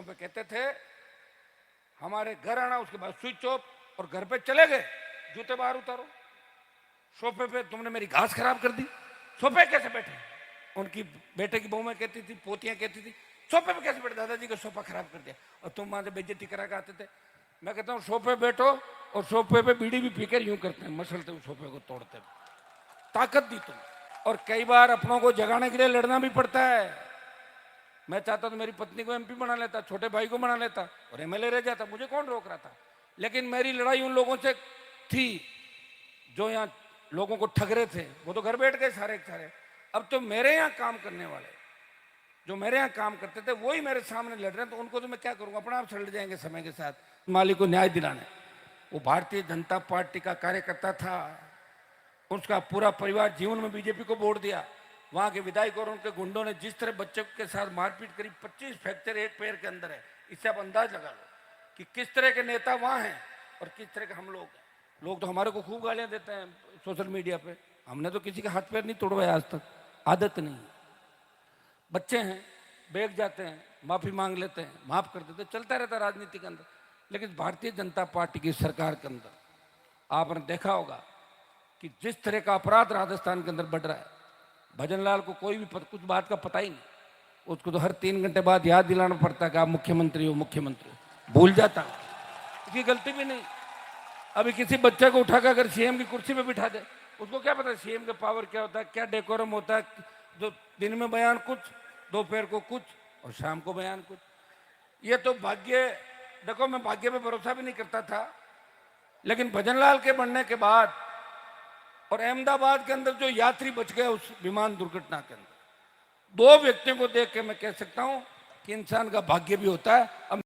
पे कहते थे हमारे घर आना, उसके बाद स्विच ऑफ और घर पे चले गए, जूते बाहर उतारो। सोफे पे तुमने मेरी घास खराब कर दी। सोफे कैसे बैठे? उनकी बेटे की बहू में कहती थी, पोतियां कहती थी सोफे पे कैसे बैठे, दादाजी का सोफा खराब कर दिया, और तुम वहां से बेइज्जती करा के आते थे। मैं कहता हूँ सोफे बैठो और सोफे पे बीड़ी भी पीकर यूं करते हैं, मसलते हुए सोफे को तोड़ते हैं। ताकत दी तुम। और कई बार अपनों को जगाने के लिए लड़ना भी पड़ता है। मैं चाहता तो मेरी पत्नी को एमपी बना लेता, छोटे भाई को बना लेता और एमएलए रह जाता, मुझे कौन रोक रहा था। लेकिन मेरी लड़ाई उन लोगों से थी जो यहाँ लोगों को ठग रहे थे, वो तो घर बैठ गए सारे के सारे। अब तो मेरे यहाँ काम करने वाले जो मेरे यहाँ काम करते थे वही मेरे सामने लड़ रहे हैं, तो उनको तो मैं क्या करूँगा, अपना आप सड़ जाएंगे समय के साथ। मालिक को न्याय दिलाने, वो भारतीय जनता पार्टी का कार्यकर्ता था, उसका पूरा परिवार जीवन में बीजेपी को वोट दिया। वहां के विधायक और उनके गुंडों ने जिस तरह बच्चे के साथ मारपीट करी, 25 फ्रैक्चर एक पैर के अंदर है, इससे आप अंदाज लगा लो कि किस तरह के नेता वहां हैं और किस तरह के हम लोग हैं। लोग तो हमारे को खूब गालियां देते हैं सोशल मीडिया पे, हमने तो किसी के हाथ पैर नहीं तोड़वाया आज तक, आदत नहीं। बच्चे हैं, बेग जाते हैं, माफी मांग लेते हैं, माफ कर देते, चलता रहता राजनीति के अंदर। लेकिन भारतीय जनता पार्टी की सरकार के अंदर आपने देखा होगा कि जिस तरह का अपराध राजस्थान के अंदर बढ़ रहा है, भजनलाल को कोई भी कुछ बात का पता ही नहीं, उसको तो हर 3 घंटे बाद याद दिलाना पड़ता है कि आप मुख्यमंत्री हो, मुख्यमंत्री हो, भूल जाता, उसकी गलती भी नहीं। अभी किसी बच्चे को उठाकर अगर सीएम की कुर्सी पे बिठा दे, उसको क्या पता सीएम का पावर क्या होता है, क्या डेकोरम होता है, जो दिन में बयान कुछ, दोपहर को कुछ और शाम को बयान कुछ। ये तो भाग्य, देखो मैं भाग्य पे भरोसा भी नहीं करता था, लेकिन भजनलाल के बनने के बाद और अहमदाबाद के अंदर जो यात्री बच गए उस विमान दुर्घटना के अंदर, 2 व्यक्तियों को देख के मैं कह सकता हूं कि इंसान का भाग्य भी होता है। अब